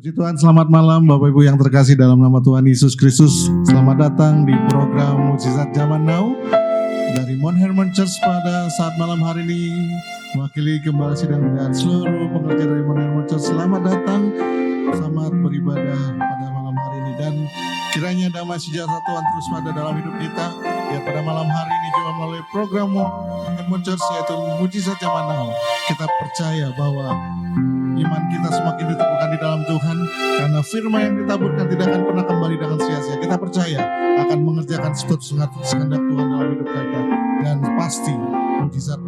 Puji Tuhan, selamat malam Bapak Ibu yang terkasih dalam nama Tuhan Yesus Kristus. Selamat datang di program Mujizat Zaman Now dari Mount Hermon Church pada saat malam hari ini. Mewakili Gembala Sidang dan seluruh pekerja dari Mount Hermon Church, selamat datang, selamat beribadah pada malam hari ini. Dan kiranya damai sejahtera Tuhan terus ada dalam hidup kita. Ya, pada malam hari ini juga melalui program Mount Hermon Church yaitu Mujizat Zaman Now, kita percaya bahwa iman kita semakin diteguhkan di dalam Tuhan, karena firman yang ditaburkan tidak akan pernah kembali dengan sia-sia. Kita percaya akan mengerjakan sesuatu kehendak Tuhan dalam hidup kita, dan pasti mujizat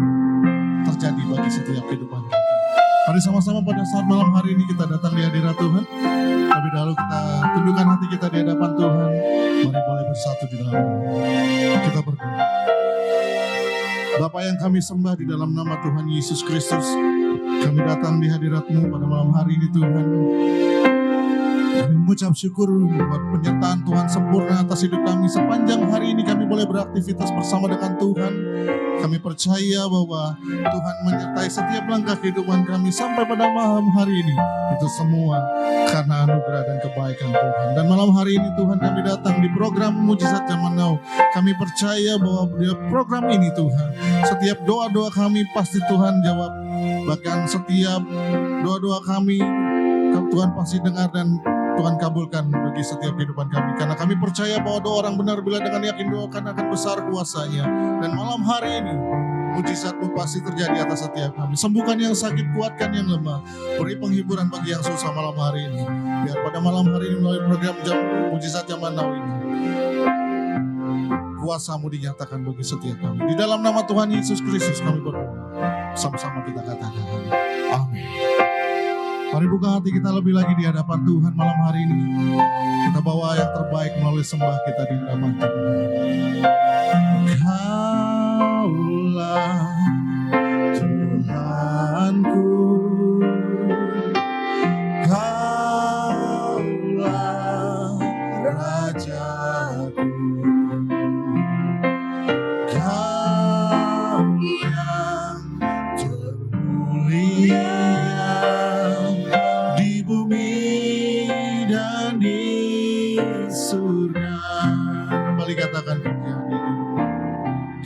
terjadi bagi setiap kehidupan kita. Mari sama-sama pada saat malam hari ini kita datang di hadirat Tuhan. Tapi dahulu kita tundukkan hati kita di hadapan Tuhan. Mari boleh bersatu di dalam kita berdoa. Bapa yang kami sembah di dalam nama Tuhan Yesus Kristus, kami datang di hadirat-Mu pada malam hari ini Tuhan. Kami mengucap syukur buat penyertaan Tuhan sempurna atas hidup kami. Sepanjang hari ini kami boleh beraktivitas bersama dengan Tuhan. Kami percaya bahwa Tuhan menyertai setiap langkah kehidupan kami sampai pada malam hari ini. Itu semua karena anugerah dan kebaikan Tuhan. Dan malam hari ini Tuhan, kami datang di program Mujizat Zaman Now. Kami percaya bahwa di program ini Tuhan, setiap doa-doa kami pasti Tuhan jawab. Bahkan setiap doa-doa kami Tuhan pasti dengar dan Tuhan kabulkan bagi setiap kehidupan kami. Karena kami percaya bahwa doa orang benar bila dengan yakin doakan akan besar kuasanya. Dan malam hari ini mujizat-Mu pasti terjadi atas setiap kami. Sembuhkan yang sakit, kuatkan yang lemah. Beri penghiburan bagi yang susah malam hari ini. Biar pada malam hari ini melalui program Mujizat Zaman Now ini, kuasa-Mu dinyatakan bagi setiap kami. Di dalam nama Tuhan Yesus Kristus kami berdoa. Sama-sama kita katakan amin. Mari buka hati kita lebih lagi di hadapan Tuhan malam hari ini. Kita bawa yang terbaik melalui sembah kita di hadapan Tuhan. Kaulah Tuhanku, Kaulah Rajaku, Kau yang termulia di bumi dan di surga. Kembali katakan pujian ini.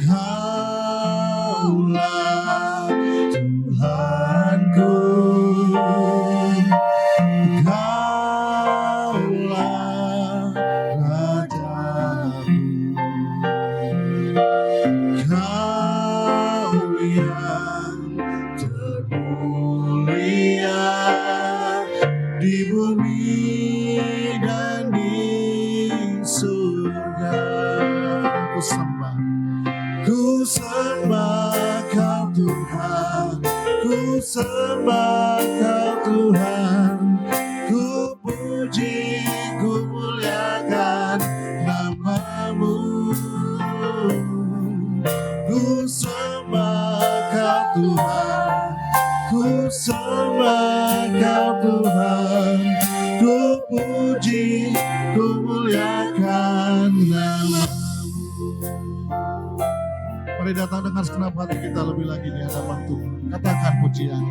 Kaulah Tuhanku, Kaulah Rajaku, Kau yang termulia di bumi dan di surga. Ku sembah Kau Tuhan, ku sembah Kau Tuhan, ku puji, ku muliakan nama-Mu. Ku sembah Kau Tuhan, ku sembah Kau Tuhan, ku puji, ku muliakan nama-Mu. Mari datang dengan segenap hati kita lebih lagi di hadapan Tuhan. Katakan pujian.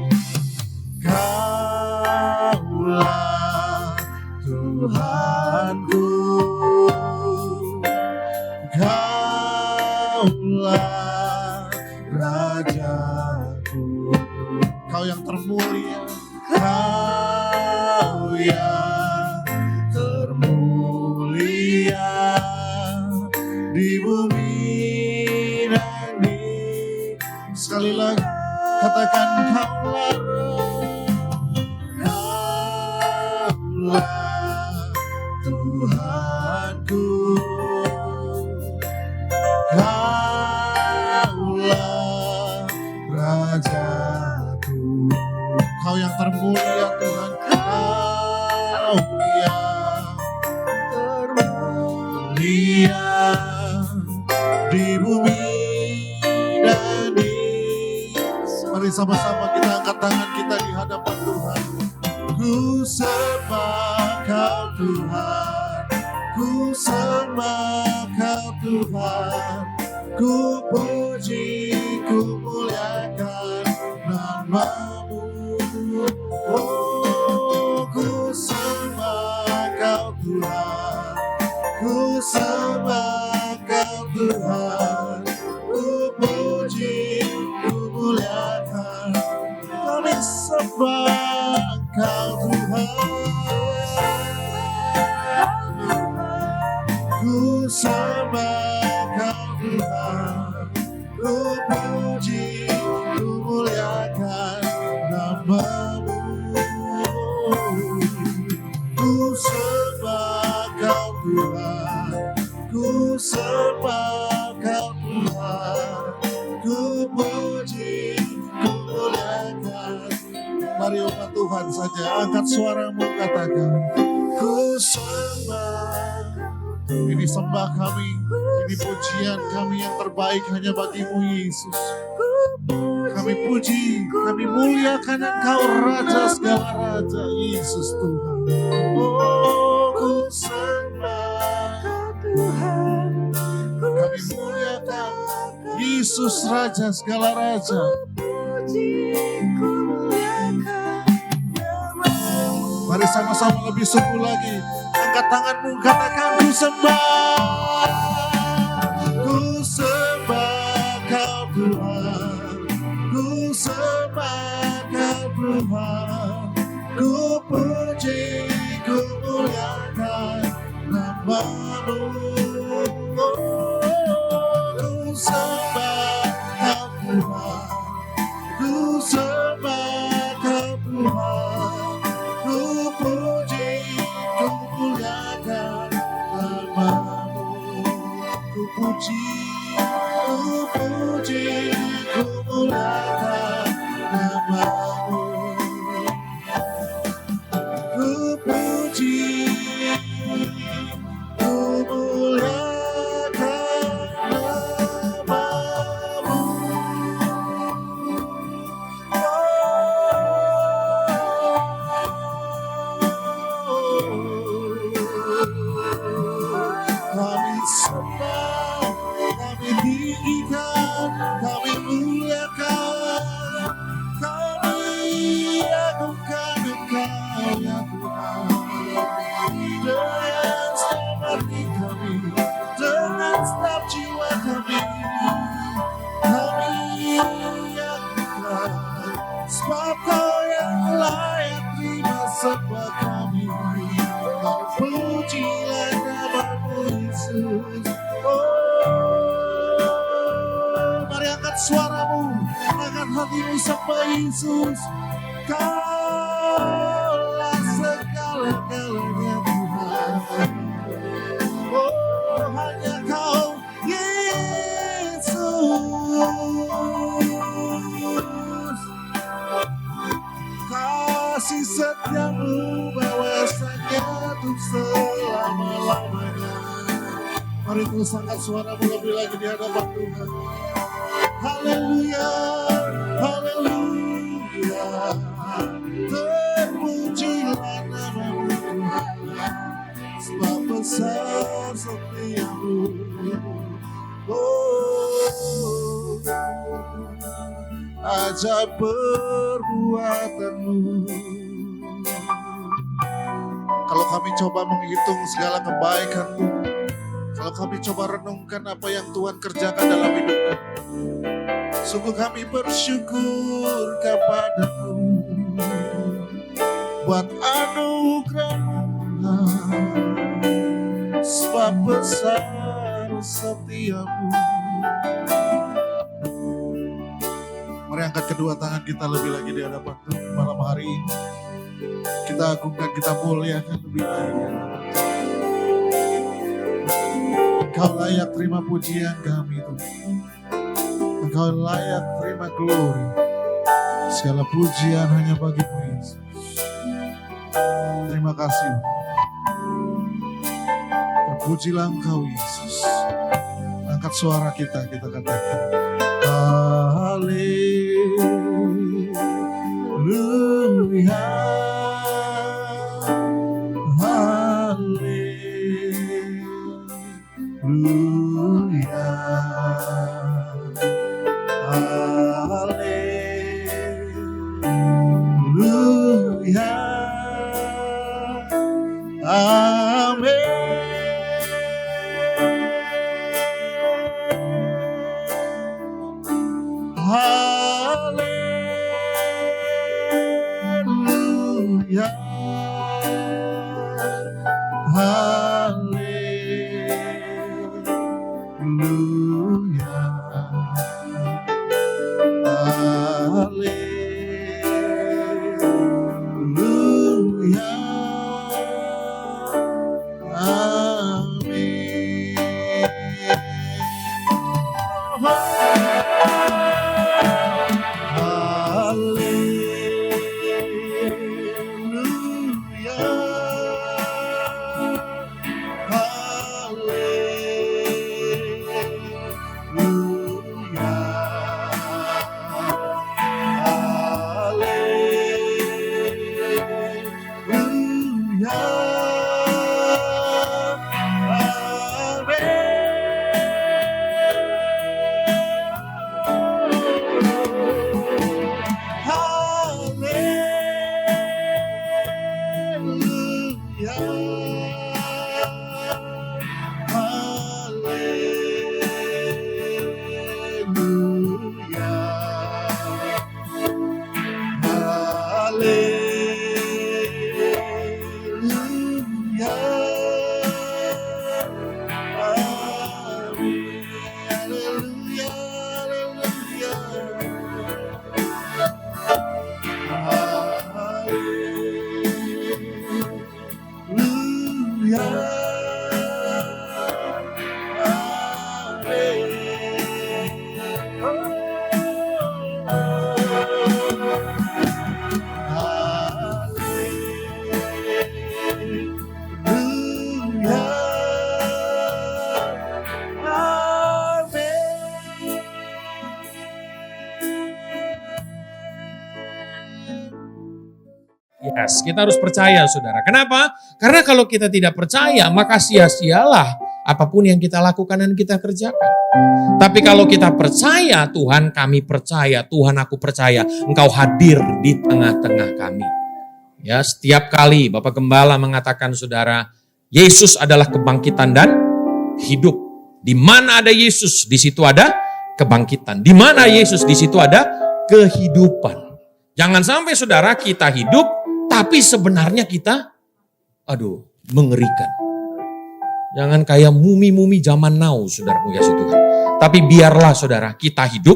Kaulah Tuhanku, Kaulah Rajaku, Kau yang termulia, Kau yang termulia di bumi. Sekali lagi katakan Kaulah, Kaulah Tuhanku, Kaulah Rajaku, Kau yang termulia Tuhan, Kau yang termulia di bumi. Mari sama-sama kita angkat tangan kita di hadapan Tuhan. Ku sembah Kau Tuhan, ku sembah Kau Tuhan, ku puji, ku muliakan nama-Mu. Oh, ku sembah Tuhan, ku sembah Kau Tuhan, ku puji, ku muliakan, kami sembah Kau Tuhan, ku sembah Kau Tuhan, ku puji, ku muliakan nama-Mu. Ku sembah Kau Tuhan, ku sembah Kau Tuhan, ku puji, ku muliakan. Mari umat Tuhan saja angkat suaramu, katakan, ku sembah. Ini sembah kami, ini pujian kami yang terbaik hanya bagi-Mu Yesus. Kami puji, kami muliakan Engkau Raja segala Raja, Yesus Tuhan. Oh, ku sembah Tuhan, kami muliakan Yesus Raja segala Raja. Mari sama-sama lebih sungguh lagi. Angkat tanganmu, katakan, ku sembah. Ku sembah Kau Tuhan, ku sembah Kau Tuhan, ku puji, ku muliakan nama-Mu. Ku sembah Kau Tuhan, ku sembah Kau Tuhan, ku puji, ku muliakan nama-Mu. Ku puji, ku puji, ku muliakan nama-Mu. Ku puji, ku muliakan nama-Mu. Kami sembah, kami tinggikan, kami muliakan, kami agungkan Engkau ya Tuhan. Dengan segenap hati kami, dengan segenap jiwa kami agungkan, sebab Kau yang layak terima sembah kami. Kau pujilah nama-Mu Yesus. Oh, mari angkat suaramu, angkat hatimu sembah Yesus. Kaulah segala-galanya Tuhan. Oh, hanya Kau Yesus. Kasih setiamu bahwasanya untuk selama-lamanya. Mari terus angkat suaramu lebih lagi di hadapan Tuhan. Haleluya, haleluya, terpujilah nama-Mu Tuhan, sebab besar setia-Mu. Oh, ajaib perbuatan-Mu. Kalau kami coba menghitung segala kebaikan-Mu, kalau kami coba renungkan apa yang Tuhan kerjakan dalam hidup kami, sungguh kami bersyukur kepada-Mu buat anugerah-Mu, sebab besar setia-Mu. Mari angkat kedua tangan kita lebih lagi di hadapan Tuhan malam hari ini. Kita agungkan, kita muliakan lebih lagi di hadapan Tuhan. Engkau layak terima pujian kami Tuhan. Engkau layak terima glory. Segala pujian hanya bagi-Mu Yesus. Terima kasih. Terpujilah Engkau Yesus. Angkat suara kita katakan, haleluya, haleluya, haleluya, amin. Yes, kita harus percaya saudara. Kenapa? Karena kalau kita tidak percaya, maka sia-sialah apapun yang kita lakukan dan kita kerjakan. Tapi kalau kita percaya, Tuhan kami percaya, Tuhan aku percaya, Engkau hadir di tengah-tengah kami. Ya, setiap kali Bapak Gembala mengatakan saudara, Yesus adalah kebangkitan dan hidup. Di mana ada Yesus, di situ ada kebangkitan. Di mana Yesus, di situ ada kehidupan. Jangan sampai saudara kita hidup, tapi sebenarnya kita, mengerikan. Jangan kayak mumi-mumi zaman now, saudara kasih Tuhan. Tapi biarlah saudara kita hidup,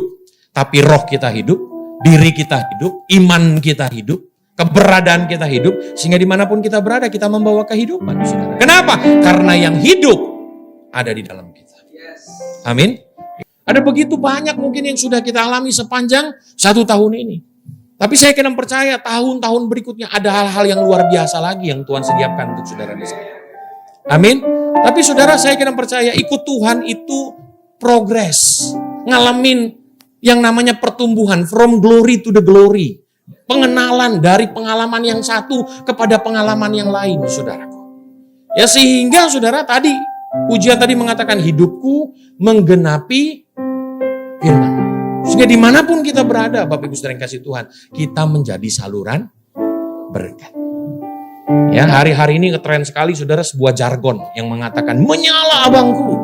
tapi roh kita hidup, diri kita hidup, iman kita hidup, keberadaan kita hidup, sehingga dimanapun kita berada kita membawa kehidupan, saudara. Kenapa? Karena yang hidup ada di dalam kita. Amin. Ada begitu banyak mungkin yang sudah kita alami sepanjang 1 tahun ini. Tapi saya kena percaya tahun-tahun berikutnya ada hal-hal yang luar biasa lagi yang Tuhan sediakan untuk saudara di sana. Amin. Tapi saudara saya kena percaya ikut Tuhan itu progres. Ngalamin yang namanya pertumbuhan from glory to the glory. Pengenalan dari pengalaman yang satu kepada pengalaman yang lain, saudaraku. Ya sehingga saudara tadi, pujian tadi mengatakan hidupku menggenapi firman. Sehingga dimanapun kita berada, Bapak Ibu Saudara yang kasih Tuhan, kita menjadi saluran berkat. Ya, hari-hari ini ngetren sekali saudara sebuah jargon yang mengatakan menyala abangku.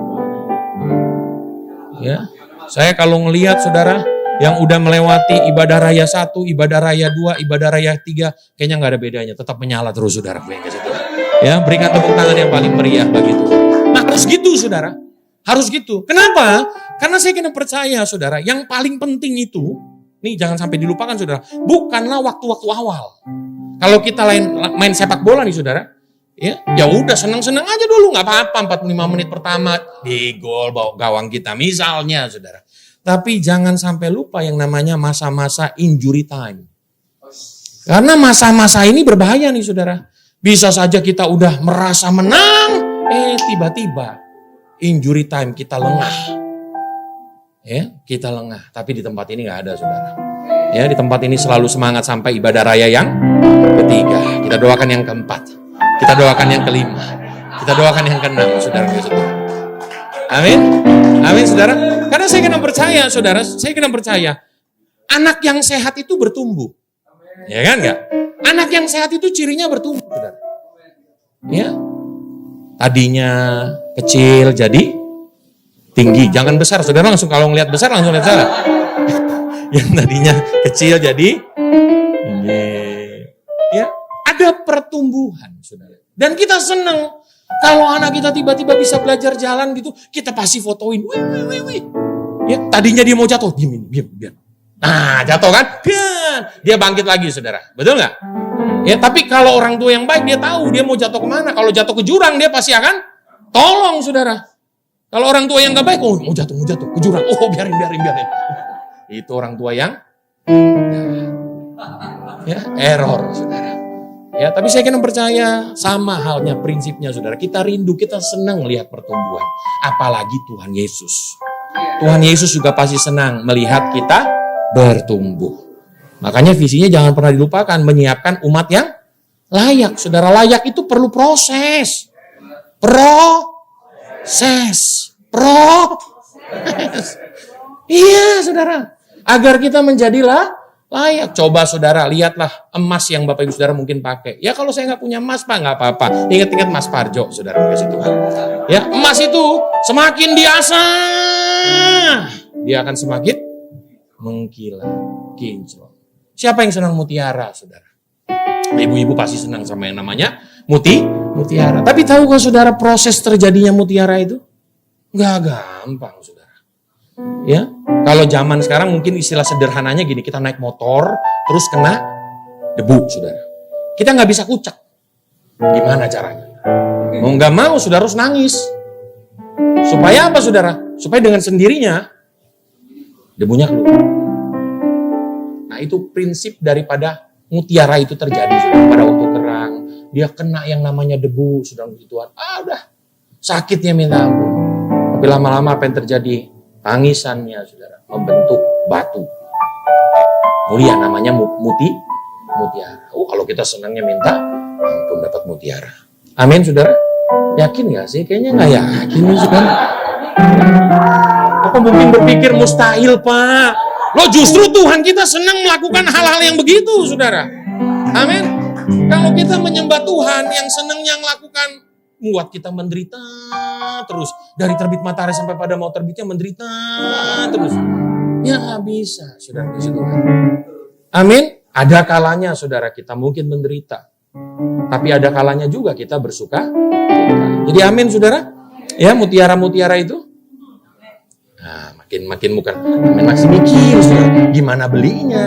Ya, saya kalau ngelihat saudara yang udah melewati ibadah raya 1, ibadah raya 2, ibadah raya 3, kayaknya nggak ada bedanya, tetap menyala terus saudara. Yang kasih Tuhan. Ya, berikan tepuk tangan yang paling meriah bagi Tuhan. Nah, harus gitu saudara. Harus gitu. Kenapa? Karena saya kena percaya saudara, yang paling penting itu, nih jangan sampai dilupakan saudara, bukanlah waktu-waktu awal. Kalau kita main sepak bola nih saudara, ya udah senang-senang aja dulu, nggak apa-apa 45 menit pertama di gol bawa gawang kita misalnya saudara. Tapi jangan sampai lupa yang namanya masa-masa injury time. Karena masa-masa ini berbahaya nih saudara. Bisa saja kita udah merasa menang, tiba-tiba injury time kita lengah. Ya, kita lengah. Tapi di tempat ini nggak ada saudara. Ya, di tempat ini selalu semangat sampai ibadah raya yang ketiga. Kita doakan yang keempat. Kita doakan yang kelima. Kita doakan yang keenam, saudara. Amin. Amin, saudara. Karena saya kena percaya, saudara. Saya kena percaya. Anak yang sehat itu bertumbuh. Ya kan enggak? Anak yang sehat itu cirinya bertumbuh, saudara. Ya. Tadinya kecil jadi tinggi. Jangan besar, saudara langsung kalau ngelihat besar langsung lihat salah. Yang tadinya kecil jadi tinggi. Ya, ada pertumbuhan, saudara. Dan kita senang kalau anak kita tiba-tiba bisa belajar jalan gitu, kita pasti fotoin. Wih. Ya, tadinya dia mau jatuh, diam. Nah, jatuh kan? Dia bangkit lagi, saudara. Betul nggak? Ya, tapi kalau orang tua yang baik dia tahu dia mau jatuh kemana. Kalau jatuh ke jurang dia pasti akan tolong, saudara. Kalau orang tua yang nggak baik, mau jatuh ke jurang. Oh, biarin. Itu orang tua yang error, saudara. Ya, tapi saya kena percaya sama halnya prinsipnya, saudara. Kita rindu, kita senang melihat pertumbuhan. Apalagi Tuhan Yesus. Tuhan Yesus juga pasti senang melihat kita bertumbuh. Makanya visinya jangan pernah dilupakan, menyiapkan umat yang layak. Saudara, layak itu perlu proses. Iya, saudara. Agar kita menjadilah layak. Coba saudara, lihatlah emas yang Bapak Ibu Saudara mungkin pakai. Ya kalau saya nggak punya emas, Pak, nggak apa-apa. Ingat-ingat Mas Parjo, saudara, kasih Tuhan. Ya, emas itu semakin diasah, dia akan semakin mengkilat, kinclong. Siapa yang senang mutiara, saudara? Ibu-ibu pasti senang sama yang namanya mutiara. Tapi tahukah saudara proses terjadinya mutiara itu? Nggak gampang, saudara. Ya, kalau zaman sekarang mungkin istilah sederhananya gini, kita naik motor, terus kena debu, saudara. Kita nggak bisa kucek. Gimana caranya? Mau nggak mau, saudara harus nangis. Supaya apa, saudara? Supaya dengan sendirinya debunya keluar. Nah, itu prinsip daripada mutiara itu terjadi, saudara. Pada waktu kerang, dia kena yang namanya debu, saudara, Tuhan. Udah sakitnya minta ampun. Tapi lama-lama apa yang terjadi? Tangisannya, saudara, membentuk batu. Mulia namanya mutiara. Kalau kita senangnya minta ampun dapat mutiara. Amin, saudara. Yakin gak sih? Kayaknya gak yakin sih kan. Apa mungkin berpikir mustahil, Pak? Loh, justru Tuhan kita senang melakukan hal-hal yang begitu, saudara. Amin. Kalau kita menyembah Tuhan yang senangnya melakukan, membuat kita menderita terus. Dari terbit matahari sampai pada mau terbitnya menderita terus. Ya nggak bisa, saudara puji Tuhan. Amin. Ada kalanya, saudara, kita mungkin menderita. Tapi ada kalanya juga kita bersuka. Jadi amin, saudara. Ya, mutiara-mutiara itu. Nah, makin bukan. Masih mikir, saudara. Gimana belinya?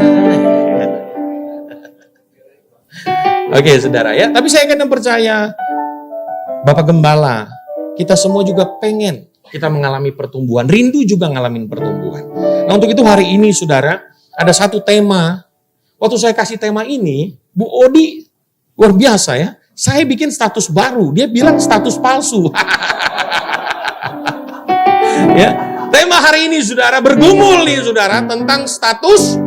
Oke, saudara ya. Tapi saya kadang percaya, Bapak Gembala, kita semua juga pengen kita mengalami pertumbuhan. Rindu juga ngalamin pertumbuhan. Nah, untuk itu hari ini, saudara, ada satu tema. Waktu saya kasih tema ini, Bu Odi luar biasa ya. Saya bikin status baru. Dia bilang status palsu. Ya, tema hari ini, saudara, bergumul nih, saudara, tentang status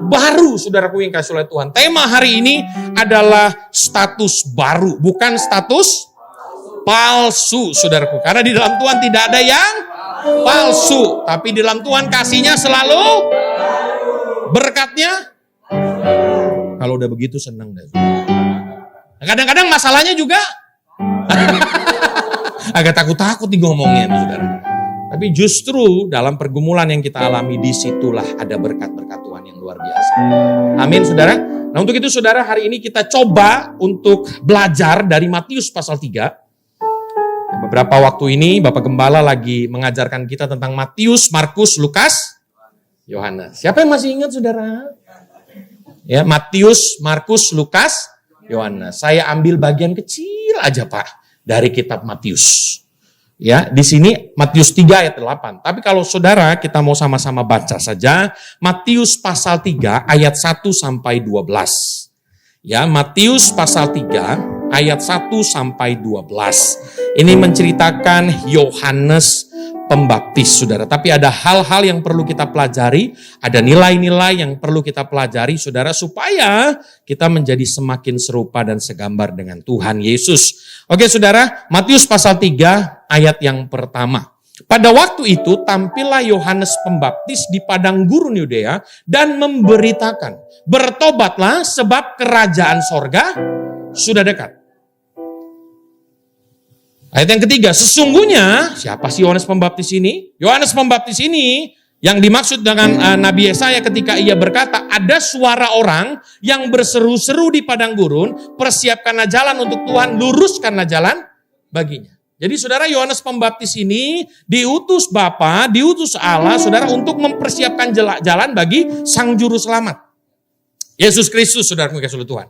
baru, saudaraku yang kasih oleh Tuhan. Tema hari ini adalah status baru, bukan status palsu, saudaraku. Karena di dalam Tuhan tidak ada yang palsu, tapi di dalam Tuhan kasihnya selalu, berkatnya. Kalau udah begitu senang deh. Kadang-kadang masalahnya juga agak takut-takut nih ngomongnya, saudara. Tapi justru dalam pergumulan yang kita alami, disitulah ada berkat-berkat Tuhan yang luar biasa. Amin, saudara. Nah, untuk itu, saudara, hari ini kita coba untuk belajar dari Matius pasal 3. Beberapa waktu ini Bapak Gembala lagi mengajarkan kita tentang Matius, Markus, Lukas, Yohanes. Siapa yang masih ingat, saudara? Ya, Matius, Markus, Lukas, Yohanes. Saya ambil bagian kecil aja, Pak, dari kitab Matius. Ya, di sini Matius 3 ayat 8. Tapi kalau saudara kita mau sama-sama baca saja Matius pasal 3 ayat 1 sampai 12. Ya, Matius pasal 3 ayat 1 sampai 12. Ini menceritakan Yohanes Pembaptis, saudara. Tapi ada hal-hal yang perlu kita pelajari, ada nilai-nilai yang perlu kita pelajari, saudara, supaya kita menjadi semakin serupa dan segambar dengan Tuhan Yesus. Oke, saudara, Matius pasal 3 ayat yang pertama. Pada waktu itu tampillah Yohanes Pembaptis di padang gurun Yudea dan memberitakan, bertobatlah sebab kerajaan sorga sudah dekat. Ayat yang ketiga, sesungguhnya, siapa sih Yohanes Pembaptis ini? Yohanes Pembaptis ini yang dimaksud dengan Nabi Yesaya ketika ia berkata, ada suara orang yang berseru-seru di padang gurun, persiapkanlah jalan untuk Tuhan, luruskanlah jalan baginya. Jadi saudara, Yohanes Pembaptis ini diutus Bapa, diutus Allah, saudara, untuk mempersiapkan jalan bagi Sang Juru Selamat. Yesus Kristus, saudara, kasih oleh Tuhan.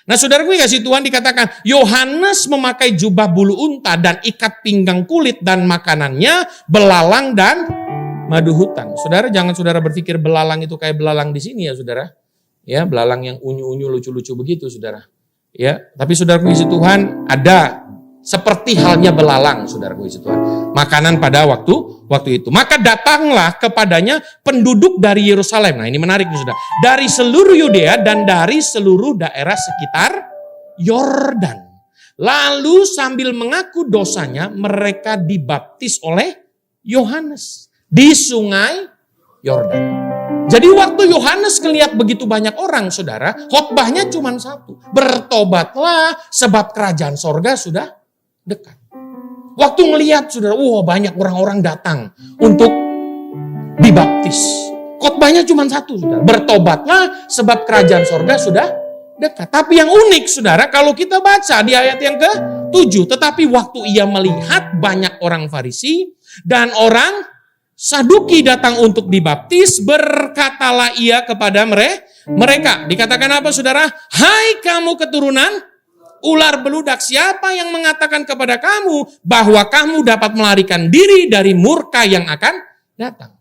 Nah, saudaraku kasih Tuhan, dikatakan Yohanes memakai jubah bulu unta dan ikat pinggang kulit, dan makanannya belalang dan madu hutan. Saudara, jangan saudara berpikir belalang itu kayak belalang di sini ya, saudara. Ya, belalang yang unyu-unyu lucu-lucu begitu, saudara. Ya, tapi saudaraku kasih Tuhan, ada seperti halnya belalang, saudaraku kasih Tuhan. Makanan pada waktu itu. Maka datanglah kepadanya penduduk dari Yerusalem. Nah, ini menarik nih, saudara. Dari seluruh Yudea dan dari seluruh daerah sekitar Yordan. Lalu sambil mengaku dosanya, mereka dibaptis oleh Yohanes di sungai Yordan. Jadi waktu Yohanes ngelihat begitu banyak orang, saudara, khotbahnya cuma satu. Bertobatlah sebab kerajaan sorga sudah dekat. Waktu ngelihat, saudara, banyak orang-orang datang untuk dibaptis. Khotbahnya cuma satu, saudara. Bertobatlah sebab kerajaan sorga sudah dekat. Tapi yang unik, saudara, kalau kita baca di ayat yang ke-7. Tetapi waktu ia melihat banyak orang Farisi dan orang Saduki datang untuk dibaptis, berkatalah ia kepada mereka. Dikatakan apa, saudara? Hai kamu keturunan ular beludak, siapa yang mengatakan kepada kamu bahwa kamu dapat melarikan diri dari murka yang akan datang?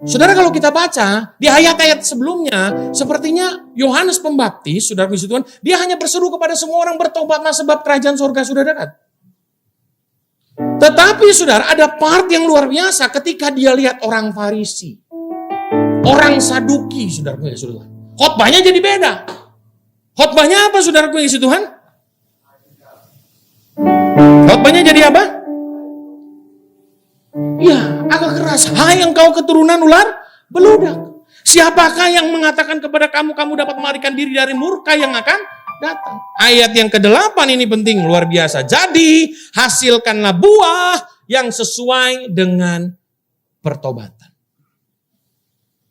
Saudara, kalau kita baca di ayat-ayat sebelumnya, sepertinya Yohanes Pembaptis, saudara puji Tuhan, dia hanya berseru kepada semua orang, bertobatlah sebab kerajaan surga sudah dekat. Tetapi saudara, ada part yang luar biasa ketika dia lihat orang Farisi, orang Saduki, saudara puji Tuhan. Khotbahnya jadi beda. Khotbahnya apa saudaraku yang isi Tuhan? Khotbahnya jadi apa? Ya, agak keras. Hai engkau keturunan ular beludak. Siapakah yang mengatakan kepada kamu, kamu dapat melarikan diri dari murka yang akan datang? Ayat yang ke-8 ini penting, luar biasa. Jadi, hasilkanlah buah yang sesuai dengan pertobatan.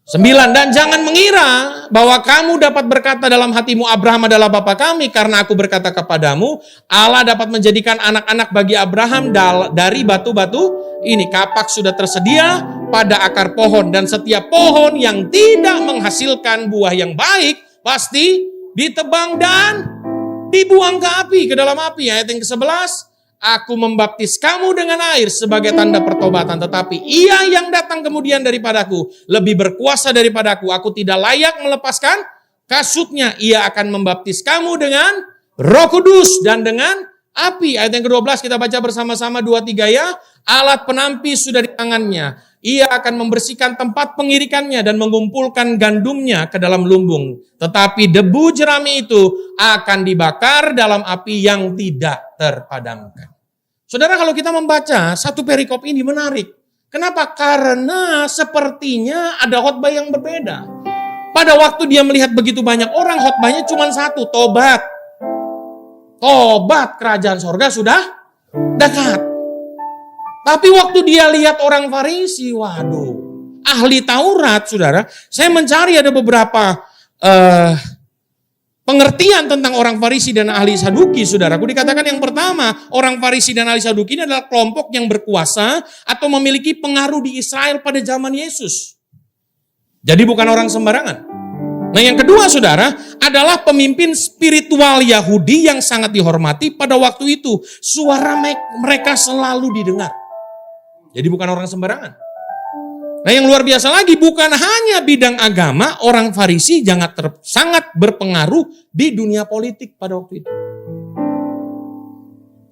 9, dan jangan mengira bahwa kamu dapat berkata dalam hatimu, Abraham adalah bapa kami, karena aku berkata kepadamu, Allah dapat menjadikan anak-anak bagi Abraham dari batu-batu ini. Kapak sudah tersedia pada akar pohon, dan setiap pohon yang tidak menghasilkan buah yang baik, pasti ditebang dan dibuang ke api, ke dalam api. Ayat yang ke-11, aku membaptis kamu dengan air sebagai tanda pertobatan, tetapi ia yang datang kemudian daripadaku lebih berkuasa daripadaku. Aku tidak layak melepaskan kasutnya. Ia akan membaptis kamu dengan Roh Kudus dan dengan api. Ayat yang ke-12 kita baca bersama-sama 2-3 ya. Alat penampis sudah di tangannya. Ia akan membersihkan tempat pengirikannya dan mengumpulkan gandumnya ke dalam lumbung. Tetapi debu jerami itu akan dibakar dalam api yang tidak terpadamkan. Saudara, kalau kita membaca satu perikop ini menarik. Kenapa? Karena sepertinya ada khotbah yang berbeda. Pada waktu dia melihat begitu banyak orang, khotbahnya cuma satu, tobat. Tobat, kerajaan sorga sudah dekat. Tapi waktu dia lihat orang Farisi, waduh, ahli Taurat, saudara, saya mencari ada beberapa pengertian tentang orang Farisi dan ahli Saduki, saudaraku. Dikatakan yang pertama, orang Farisi dan ahli Saduki ini adalah kelompok yang berkuasa atau memiliki pengaruh di Israel pada zaman Yesus. Jadi bukan orang sembarangan. Nah yang kedua, saudara, adalah pemimpin spiritual Yahudi yang sangat dihormati pada waktu itu. Suara mereka selalu didengar. Jadi bukan orang sembarangan. Nah yang luar biasa lagi, bukan hanya bidang agama, orang Farisi sangat berpengaruh di dunia politik pada waktu itu.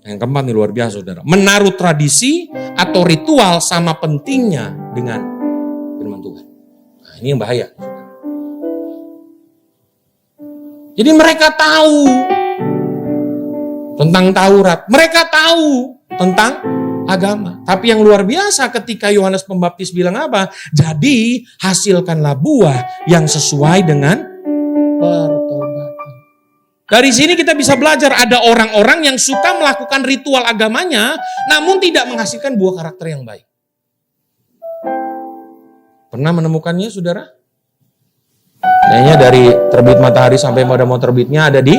Yang keempat nih luar biasa, saudara. Menaruh tradisi atau ritual sama pentingnya dengan firman Tuhan. Nah ini yang bahaya. Jadi mereka tahu tentang Taurat, mereka tahu tentang agama. Tapi yang luar biasa ketika Yohanes Pembaptis bilang apa? Jadi hasilkanlah buah yang sesuai dengan pertobatan. Dari sini kita bisa belajar ada orang-orang yang suka melakukan ritual agamanya namun tidak menghasilkan buah karakter yang baik. Pernah menemukannya, saudara? Kayaknya dari terbit matahari sampai pada mau terbitnya ada di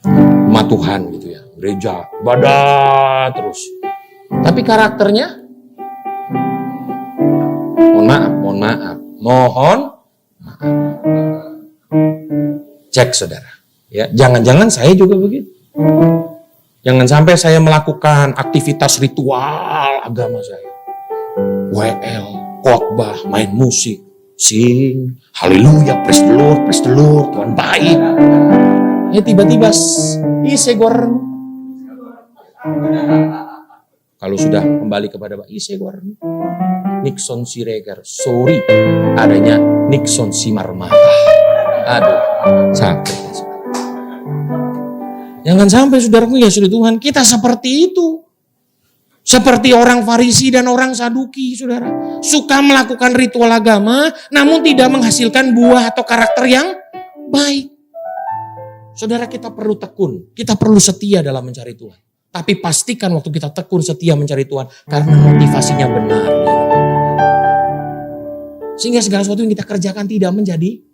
rumah Tuhan gitu ya. Gereja, ibadah terus. Tapi karakternya mohon maaf. Cek saudara. Ya, jangan-jangan saya juga begitu. Jangan sampai saya melakukan aktivitas ritual agama saya. WL, khotbah, main musik, sing, haleluya, praise the Lord, Tuhan baik. Ya tiba-tiba isegor. Kalau sudah kembali kepada isegor. Nixon Siregar, sorry, adanya Nixon Simarmata. Aduh, sakit. Jangan sampai saudaraku ya sudah Tuhan, kita seperti itu. Seperti orang Farisi dan orang Saduki, saudara. Suka melakukan ritual agama, namun tidak menghasilkan buah atau karakter yang baik. Saudara, kita perlu tekun, kita perlu setia dalam mencari Tuhan. Tapi pastikan waktu kita tekun setia mencari Tuhan, karena motivasinya benar. Sehingga segala sesuatu yang kita kerjakan tidak menjadi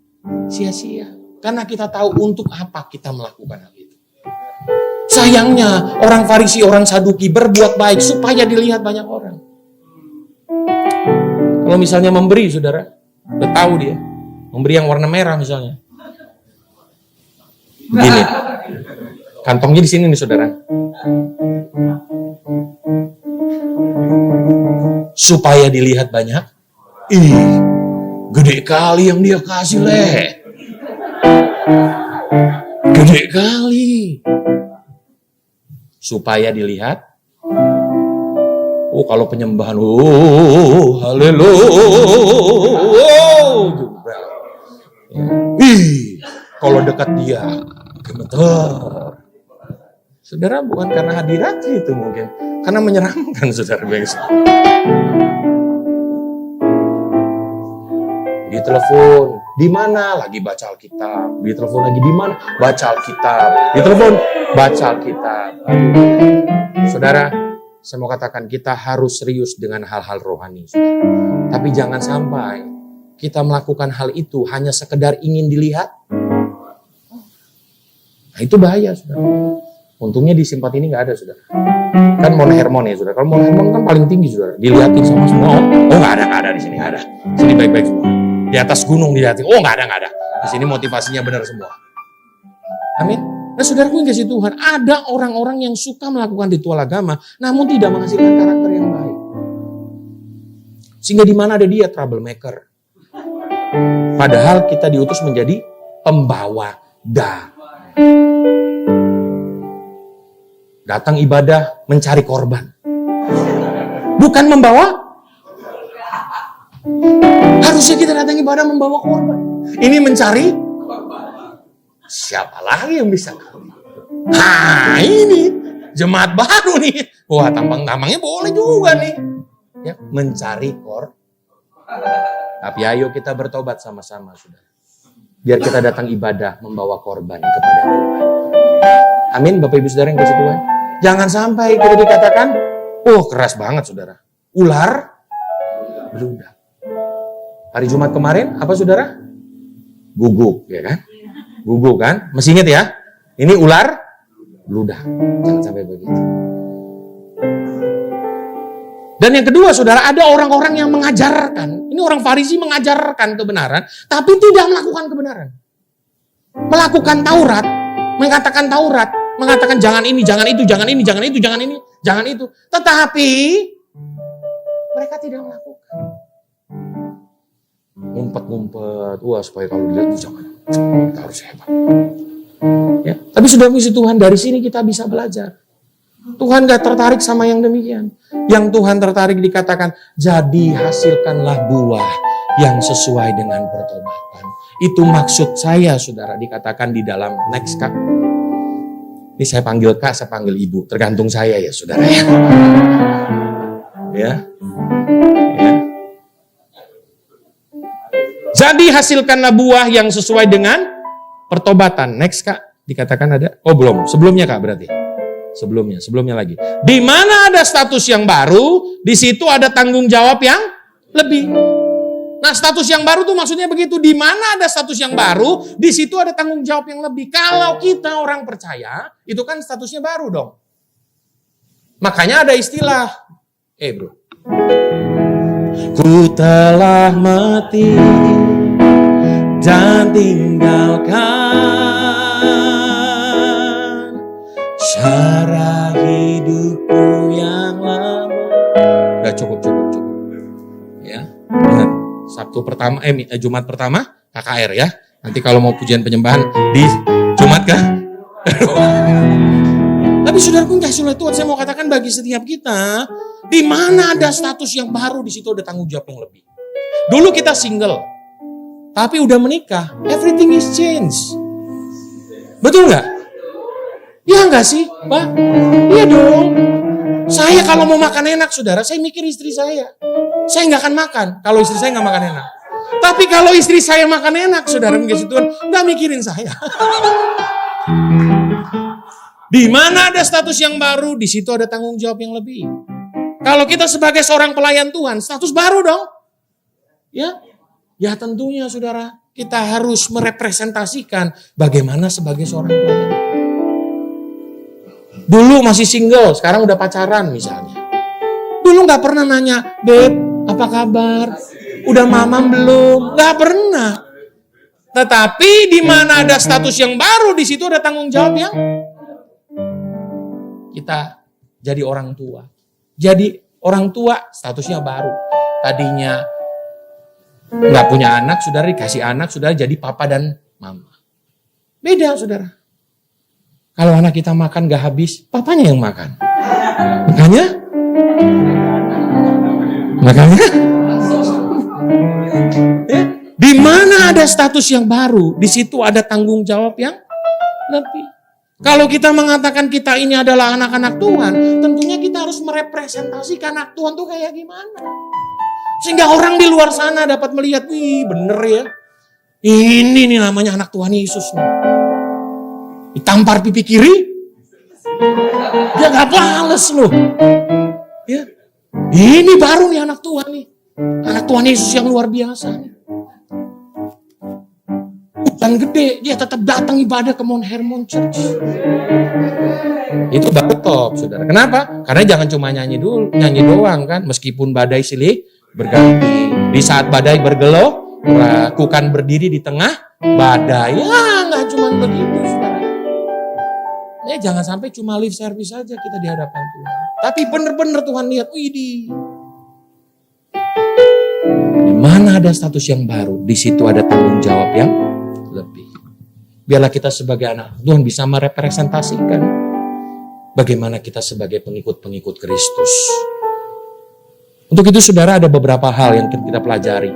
sia-sia. Karena kita tahu untuk apa kita melakukan hal itu. Sayangnya orang Farisi, orang Saduki berbuat baik supaya dilihat banyak orang. Kalau misalnya memberi, saudara, udah tahu dia. Memberi yang warna merah misalnya. Begini. Kantongnya di sini nih, saudara. Supaya dilihat banyak. Ih, gede kali yang dia kasih, Le. Gede kali. Supaya dilihat. Oh, kalau penyembahan, haleluya. Ih, kalau dekat dia gemeter. Saudara, bukan karena hadiratnya itu mungkin, karena menyeramkan saudara bangsa. Ditelepon, di mana? Lagi baca Alkitab. Ditelepon lagi, di mana? Baca Alkitab. Ditelepon, baca Alkitab. Saudara, saya mau katakan kita harus serius dengan hal-hal rohani, saudara. Tapi jangan sampai kita melakukan hal itu hanya sekedar ingin dilihat. Nah, itu bahaya, saudara. Untungnya di Simpat ini nggak ada, saudara. Kan Mount Hermon ya, saudara. Kalau Mount Hermon kan paling tinggi, saudara. Dilihatin sama semua. Oh, nggak ada di sini, nggak ada. Sini baik-baik semua. Di atas gunung dilihatin. Oh, nggak ada. Di sini motivasinya benar semua. Amin. Nah, saudaraku yang kasih Tuhan, ada orang-orang yang suka melakukan ritual agama, namun tidak menghasilkan karakter yang baik. Sehingga di mana ada dia troublemaker. Padahal kita diutus menjadi pembawa damai. Datang ibadah mencari korban. Bukan membawa. Harusnya kita datang ibadah membawa korban. Ini mencari. Siapa lagi yang bisa? Nah ini jemaat baru nih. Wah tampang-tampangnya boleh juga nih. Ya, mencari korban. Tapi ayo kita bertobat sama-sama, saudara. Biar kita datang ibadah membawa korban kepada Tuhan. Amin, Bapak Ibu Saudara yang kasih Tuhan. Jangan sampai kita dikatakan, oh keras banget saudara. Ular beludak. Hari Jumat kemarin, apa saudara? Guguk, ya kan? Guguk kan? Masih ingat ya? Ini ular beludak. Jangan sampai begitu. Dan yang kedua saudara, ada orang-orang yang mengajarkan. Ini orang Farisi mengajarkan kebenaran, tapi tidak melakukan kebenaran. Melakukan Taurat, mengatakan Taurat, mengatakan jangan ini, jangan itu, jangan ini, jangan itu, jangan ini, jangan itu. Tetapi mereka tidak melakukan. Ngumpet-ngumpet, wah supaya kalau dilihat tuh jangan. Kita harus hebat. Ya, tapi sudah misi Tuhan, dari sini kita bisa belajar. Tuhan gak tertarik sama yang demikian. Yang Tuhan tertarik dikatakan, jadi hasilkanlah buah yang sesuai dengan pertobatan. Itu maksud saya, saudara, dikatakan di dalam next Kak. Ini saya panggil Kak, saya panggil Ibu. Tergantung saya ya, saudara ya. Ya. Jadi hasilkanlah buah yang sesuai dengan pertobatan. Next Kak, dikatakan ada. Oh belum, sebelumnya Kak berarti. Sebelumnya lagi. Di mana ada status yang baru, di situ ada tanggung jawab yang lebih. Nah, status yang baru tuh maksudnya begitu. Di mana ada status yang baru, di situ ada tanggung jawab yang lebih. Kalau kita orang percaya, itu kan statusnya baru dong. Makanya ada istilah, bro. Ku telah mati dan tinggalkan cara hidupku yang lama. Udah cukup. Ya, ingat Sabtu pertama, Jumat pertama KKR ya. Nanti kalau mau pujian penyembahan di Jumat kan. Tapi saudaraku yang kasih oleh Tuhan, saya mau katakan bagi setiap kita, di mana ada status yang baru, di situ ada tanggung jawab yang lebih. Dulu kita single, tapi udah menikah, everything is changed. Betul nggak? Ya nggak sih, Pak? Iya dong. Saya kalau mau makan enak, saudara, saya mikir istri saya. Saya nggak akan makan kalau istri saya nggak makan enak. Tapi kalau istri saya makan enak, saudara, kasih Tuhan, nggak mikirin saya. Di mana ada status yang baru, di situ ada tanggung jawab yang lebih. Kalau kita sebagai seorang pelayan Tuhan, status baru dong. Ya tentunya saudara, kita harus merepresentasikan bagaimana sebagai seorang pelayan. Dulu masih single, sekarang udah pacaran misalnya. Dulu gak pernah nanya, Beb, apa kabar? Udah mamam belum? Gak pernah. Tetapi di mana ada status yang baru, di situ ada tanggung jawab yang kita jadi orang tua. Jadi orang tua statusnya baru. Tadinya nggak punya anak, saudara dikasih anak, saudara jadi papa dan mama. Beda saudara. Kalau anak kita makan gak habis, papanya yang makan. Makanya di mana ada ada status yang baru, di situ ada tanggung jawab yang lebih. Kalau kita mengatakan kita ini adalah anak-anak Tuhan, tentunya kita harus merepresentasikan anak Tuhan tuh kayak gimana. Sehingga orang di luar sana dapat melihat, wih bener ya. Ini nih namanya anak Tuhan Yesus nih. Ditampar pipi kiri, dia gak bales loh. Ya. Ini baru nih anak Tuhan nih. Anak Tuhan Yesus yang luar biasa nih. Hujan gede, dia tetap datang ibadah ke Mount Hermon Church. Itu baru top, saudara. Kenapa? Karena jangan cuma nyanyi doang kan. Meskipun badai silih berganti. Di saat badai bergelok, lakukan berdiri di tengah badai. Ya, nggak cuma begitu, saudara. Jangan sampai cuma lip service saja kita di hadapan Tuhan. Tapi benar-benar Tuhan lihat, widih. Di mana ada status yang baru, di situ ada tanggung jawab yang lebih. Biarlah kita sebagai anak Tuhan bisa merepresentasikan bagaimana kita sebagai pengikut-pengikut Kristus. Untuk itu saudara ada beberapa hal yang kita pelajari.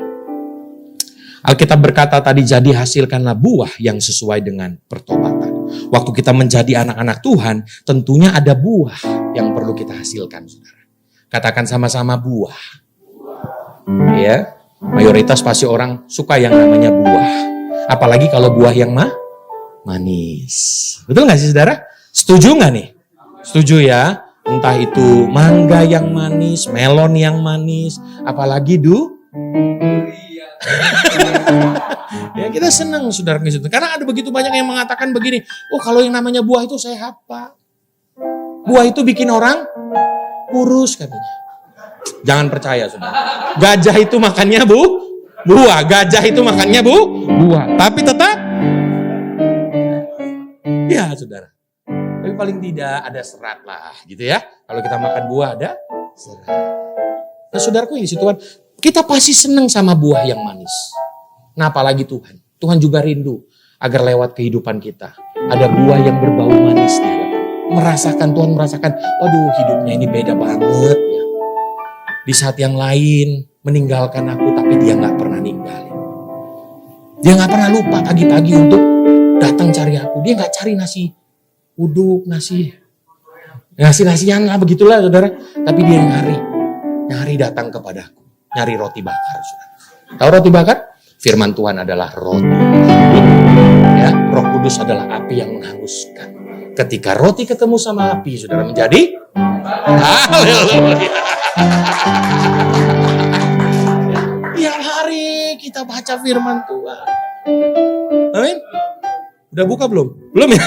Alkitab berkata tadi, jadi hasilkanlah buah yang sesuai dengan pertobatan. Waktu kita menjadi anak-anak Tuhan, tentunya ada buah yang perlu kita hasilkan, saudara. Katakan sama-sama buah. Ya, mayoritas pasti orang suka yang namanya buah. Apalagi kalau buah yang manis. Betul gak sih saudara? Setuju gak nih? Setuju ya. Entah itu mangga yang manis, melon yang manis, apalagi ya kita senang saudara. Karena ada begitu banyak yang mengatakan begini, oh kalau yang namanya buah itu saya apa? Buah itu bikin orang kurus katanya. Jangan percaya saudara. Gajah itu makannya buah. Gajah itu makannya buah. Tapi tetap ya saudara. Tapi paling tidak ada serat lah gitu ya. Kalau kita makan buah ada serat. Nah saudaraku yang di situ kan, kita pasti senang sama buah yang manis. Nah apalagi Tuhan. Tuhan juga rindu agar lewat kehidupan kita ada buah yang berbau manis di hadapan. Tuhan merasakan, waduh hidupnya ini beda banget ya. Di saat yang lain meninggalkan aku, tapi dia gak pernah ninggalin. Dia gak pernah lupa pagi-pagi untuk datang cari aku. Dia gak cari nasi uduk, nasi-nasian lah begitulah saudara. Tapi dia nyari datang kepadaku. Nyari roti bakar saudara. Tahu roti bakar? Firman Tuhan adalah roti. Ya, Roh Kudus adalah api yang menghanguskan. Ketika roti ketemu sama api, saudara menjadi haleluya. Tiap hari kita baca firman Tuhan. Amin. Udah buka belum? Belum ya?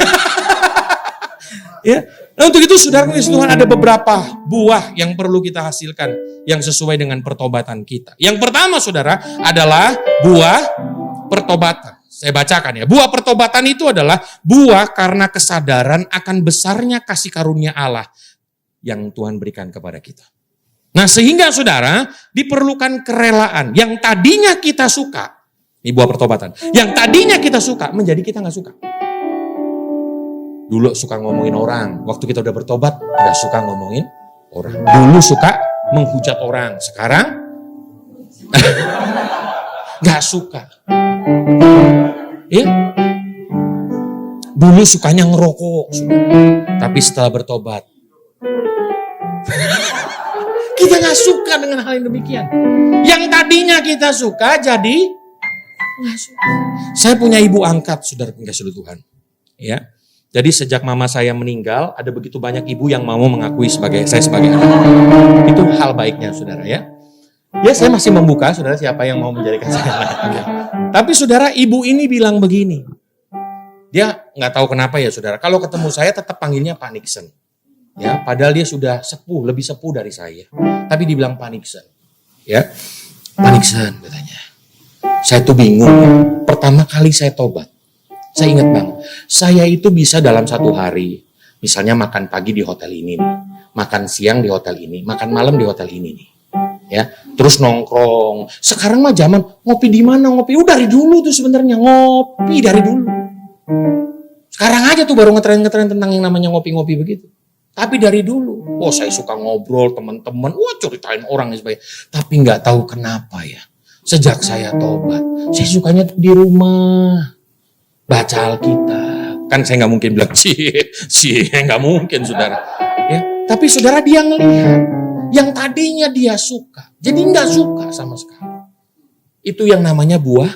Ya. Nah, untuk itu saudara Tuhan ada beberapa buah yang perlu kita hasilkan yang sesuai dengan pertobatan kita. Yang pertama saudara adalah buah pertobatan. Saya bacakan ya. Buah pertobatan itu adalah buah karena kesadaran akan besarnya kasih karunia Allah yang Tuhan berikan kepada kita. Nah sehingga saudara diperlukan kerelaan yang tadinya kita suka. Ini buah pertobatan. Yang tadinya kita suka menjadi kita gak suka. Dulu suka ngomongin orang. Waktu kita udah bertobat gak suka ngomongin orang. Dulu suka menghujat orang. Sekarang gak suka. Ya? Dulu sukanya ngerokok. Tapi setelah bertobat kita gak suka dengan hal yang demikian. Yang tadinya kita suka jadi gak suka. Saya punya ibu angkat, saudara kasih Tuhan. Ya, jadi sejak mama saya meninggal, ada begitu banyak ibu yang mau mengakui saya sebagai anak. Itu hal baiknya, saudara ya. Ya, saya masih membuka, saudara, siapa yang mau menjadikan saya anak. Tapi saudara, ibu ini bilang begini. Dia nggak tahu kenapa ya, saudara. Kalau ketemu saya tetap panggilnya Pak Nixon. Ya, padahal dia sudah lebih sepuh dari saya. Tapi dibilang Pak Nixon. Ya, Pak Nixon katanya. Saya tuh bingung. Pertama kali saya tobat. Saya ingat banget. Saya itu bisa dalam satu hari. Misalnya makan pagi di hotel ini. Makan siang di hotel ini. Makan malam di hotel ini nih. Ya, terus nongkrong. Sekarang mah zaman ngopi di mana ngopi. Udah dari dulu tuh sebenarnya ngopi dari dulu. Sekarang aja tuh baru ngetren tentang yang namanya ngopi-ngopi begitu. Tapi dari dulu, saya suka ngobrol teman-teman, ceritain orang dan sebagainya. Tapi nggak tahu kenapa ya. Sejak saya tobat, saya sukanya di rumah baca Alkitab. Kan saya nggak mungkin bilang nggak mungkin saudara. Ya, tapi saudara dia ngelihat yang tadinya dia suka, jadi nggak suka sama sekali. Itu yang namanya buah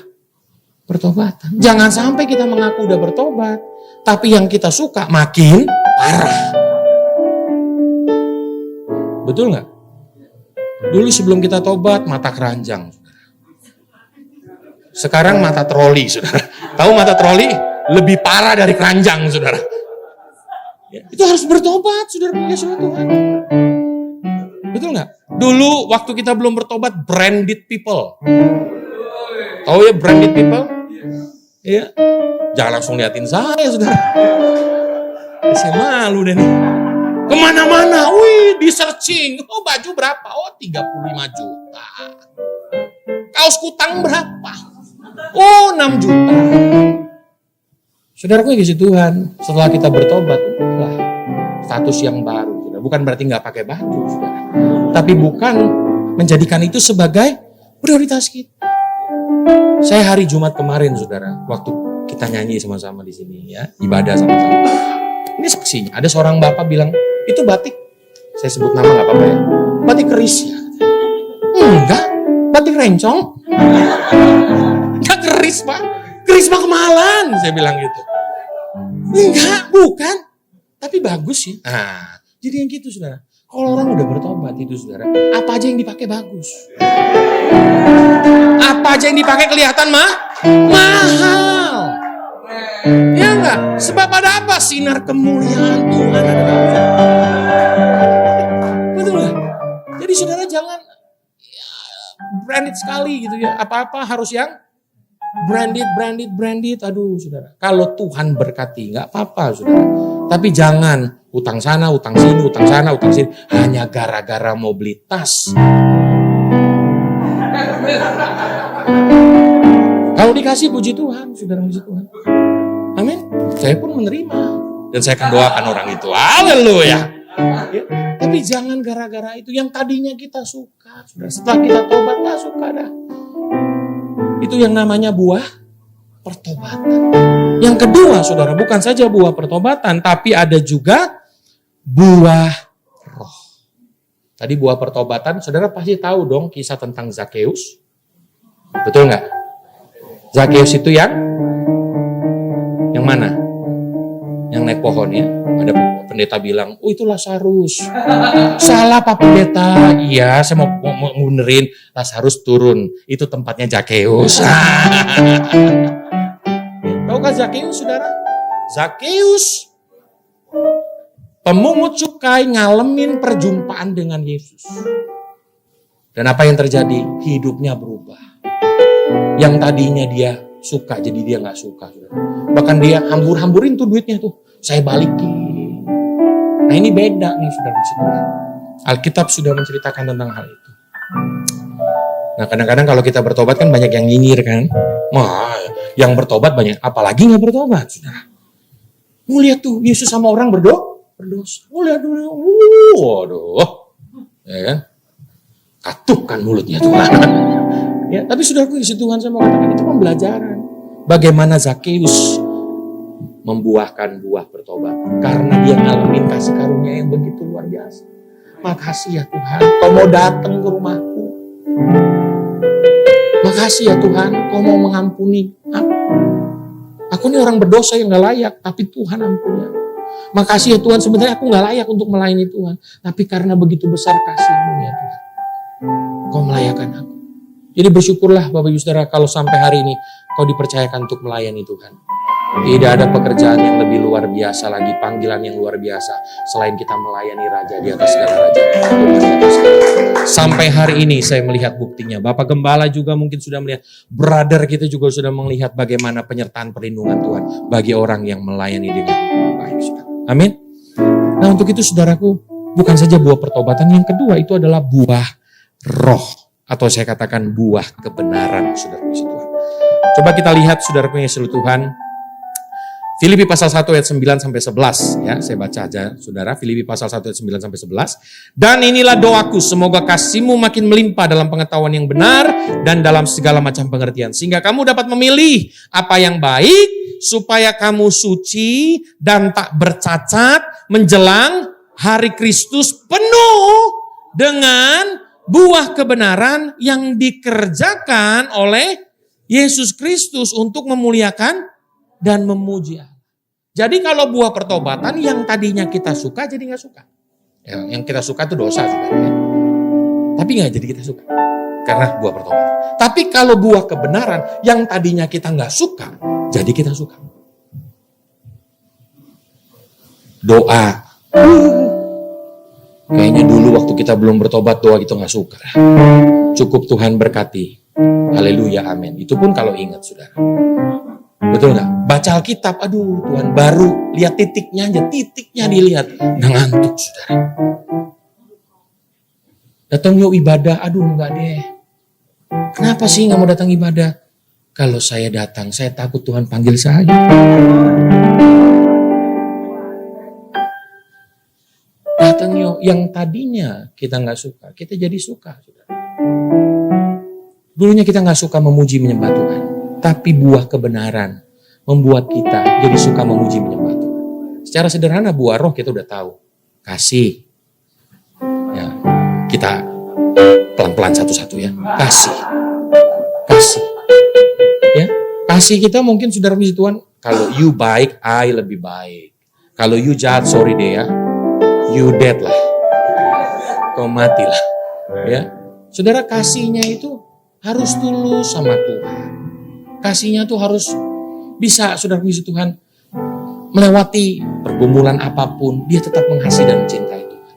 pertobatan. Jangan sampai kita mengaku udah bertobat, tapi yang kita suka makin parah. Betul nggak? Dulu sebelum kita tobat mata keranjang. Sekarang mata troli, saudara. Tahu mata troli? Lebih parah dari keranjang, saudara. Ya, itu harus bertobat, saudara punya sama Tuhan. Betul nggak? Dulu waktu kita belum bertobat, branded people. Tahu ya branded people? Iya. Jangan langsung liatin saya, saudara. Saya malu deh nih. Kemana-mana, wih, di searching. Oh, baju berapa? Oh, 35 juta. Kaos kutang berapa? Oh, 6 juta. Saudaraku yang kasih Tuhan, setelah kita bertobat, lah, status yang baru. Saudara. Bukan berarti nggak pakai baju, saudara. Tapi bukan menjadikan itu sebagai prioritas kita. Saya hari Jumat kemarin, saudara, waktu kita nyanyi sama-sama di sini, ya, ibadah sama-sama. Ini saksinya, ada seorang bapak bilang, itu batik. Saya sebut nama nggak apa-apa ya. Batik keris ya. Enggak, batik rencong. Enggak keris, Pak. Keris mah kemahalan, saya bilang gitu. Enggak, bukan. Tapi bagus ya. Nah, jadi yang gitu, saudara. Kalau orang udah bertobat itu, saudara, apa aja yang dipakai bagus. Apa aja yang dipakai kelihatan mahal. Ya enggak? Sebab ada apa? Sinar kemuliaan Tuhan ada dalam kita. Betul enggak? Jadi saudara jangan ya, branded sekali gitu ya. Apa-apa harus yang branded. Aduh saudara. Kalau Tuhan berkati enggak apa-apa saudara. Tapi jangan utang sana, utang sini, utang sana, utang sini. Hanya gara-gara mau beli tas. Kalau dikasih puji Tuhan, saudara puji Tuhan. Amin. Saya pun menerima. Dan saya akan doakan orang itu. Haleluya. Ya, tapi jangan gara-gara itu yang tadinya kita suka. Saudara, setelah kita tobat gak suka dah. Itu yang namanya buah pertobatan. Yang kedua saudara, bukan saja buah pertobatan. Tapi ada juga buah roh. Tadi buah pertobatan, saudara pasti tahu dong kisah tentang Zakheus. Betul nggak? Zakheus itu yang mana? Yang naik pohon ya. Ada pendeta bilang, oh itu Lazarus. Salah Pak Pendeta. Iya, saya mau benerin. Lazarus turun. Itu tempatnya Zakheus. Tahukah Zakheus, saudara? Zakheus pemungut cukai ngalamin perjumpaan dengan Yesus. Dan apa yang terjadi? Hidupnya berubah. Yang tadinya dia suka, jadi dia gak suka. Bahkan dia hambur-hamburin tuh duitnya tuh. Saya balikin. Nah ini beda nih saudara. Alkitab sudah menceritakan tentang hal itu. Nah kadang-kadang kalau kita bertobat kan banyak yang nyinyir kan. Wah, yang bertobat banyak. Apalagi gak bertobat saudara. Mau lihat tuh Yesus sama orang berdosa. Mau lihat dulu. Waduh. Ya kan. Katukan mulutnya Tuhan. Ya, tapi saudaraku isi Tuhan saya mau katakan itu pembelajaran. Bagaimana Zakheus membuahkan buah pertobatan. Karena dia ngalamin kasih karunia yang begitu luar biasa. Makasih ya Tuhan, kau mau datang ke rumahku. Makasih ya Tuhan, kau mau mengampuni aku. Aku ini orang berdosa yang gak layak, tapi Tuhan ampuni aku. Makasih ya Tuhan, sebenarnya aku gak layak untuk melayani Tuhan. Tapi karena begitu besar kasih-Mu ya Tuhan, kau melayakan aku. Jadi bersyukurlah Bapak Ibu Saudara kalau sampai hari ini kau dipercayakan untuk melayani Tuhan. Tidak ada pekerjaan yang lebih luar biasa lagi, panggilan yang luar biasa selain kita melayani Raja di atas segala Raja. Sampai hari ini saya melihat buktinya. Bapak Gembala juga mungkin sudah melihat. Brother kita juga sudah melihat bagaimana penyertaan perlindungan Tuhan bagi orang yang melayani dengan baik. Amin. Nah untuk itu saudaraku, bukan saja buah pertobatan, yang kedua itu adalah buah roh. Atau saya katakan buah kebenaran, saudara Tuhan. Coba kita lihat saudaraku yang seluruh Tuhan. Filipi pasal 1 ayat 9 sampai 11 ya, saya baca aja Saudara. Filipi pasal 1 ayat 9 sampai 11. Dan inilah doaku, semoga kasihmu makin melimpah dalam pengetahuan yang benar dan dalam segala macam pengertian, sehingga kamu dapat memilih apa yang baik, supaya kamu suci dan tak bercacat menjelang hari Kristus, penuh dengan buah kebenaran yang dikerjakan oleh Yesus Kristus untuk memuliakan dan memuji Allah. Jadi kalau buah pertobatan yang tadinya kita suka jadi nggak suka. Yang kita suka itu dosa sebenarnya. Tapi nggak jadi kita suka karena buah pertobatan. Tapi kalau buah kebenaran yang tadinya kita nggak suka jadi kita suka. Doa. Kayaknya dulu waktu kita belum bertobat doa gitu nggak suka. Cukup Tuhan berkati. Haleluya, amin. Itu pun kalau ingat saudara. Betul nggak? Baca Alkitab, aduh Tuhan baru lihat titiknya aja, titiknya dilihat, udah ngantuk saudara. Datang yuk ibadah, aduh enggak deh. Kenapa sih nggak mau datang ibadah? Kalau saya datang, saya takut Tuhan panggil saya. Datang yuk, yang tadinya kita nggak suka, kita jadi suka saudara. Dulunya kita nggak suka memuji menyembah Tuhan. Tapi buah kebenaran membuat kita jadi suka memuji menyembah Tuhan. Secara sederhana buah roh kita udah tahu. Kasih. Ya, kita pelan-pelan satu-satu ya. Kasih. Kasih. Ya, kasih kita mungkin saudara puji Tuhan. Kalau you baik, I lebih baik. Kalau you jahat, sorry deh ya. You dead lah. Kau mati lah. Ya. Saudara, kasihnya itu harus tulus sama Tuhan. Kasihnya tuh harus bisa, saudara puji Tuhan, melewati pergumulan apapun, dia tetap mengasihi dan mencintai Tuhan.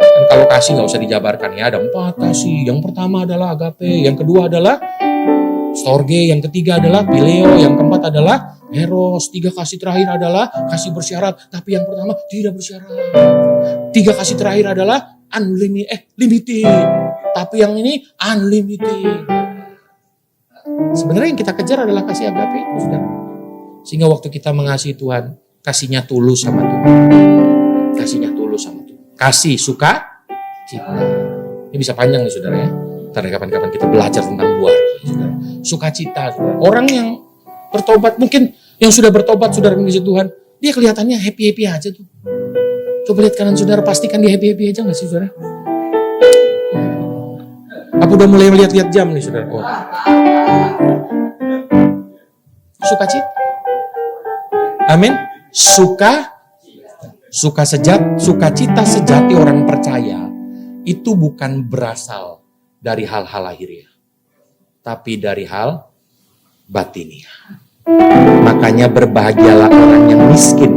Dan kalau kasih nggak usah dijabarkan ya, ada 4 kasih. Yang pertama adalah agape, yang kedua adalah storge, yang ketiga adalah phileo, yang keempat adalah eros, 3 kasih terakhir adalah kasih bersyarat, tapi yang pertama tidak bersyarat. 3 kasih terakhir adalah limited, tapi yang ini unlimited. Sebenarnya yang kita kejar adalah kasih agape itu, saudara. Sehingga waktu kita mengasihi Tuhan, kasihnya tulus sama Tuhan. Kasihnya tulus sama Tuhan. Kasih, suka, cita. Ini bisa panjang nih saudara ya. Ntar kapan-kapan kita belajar tentang buah roh, saudara. Sukacita, saudara. Orang yang bertobat, mungkin yang sudah bertobat, saudara mengasihi Tuhan, dia kelihatannya happy-happy aja tuh. Coba lihat kanan saudara, pastikan dia happy-happy aja gak sih saudara? Aku udah mulai melihat-lihat jam nih saudara. Oh. Sukacita. Amin. Sukacita sejati orang percaya itu bukan berasal dari hal-hal lahiriah, tapi dari hal batiniah. Makanya berbahagialah orang yang miskin.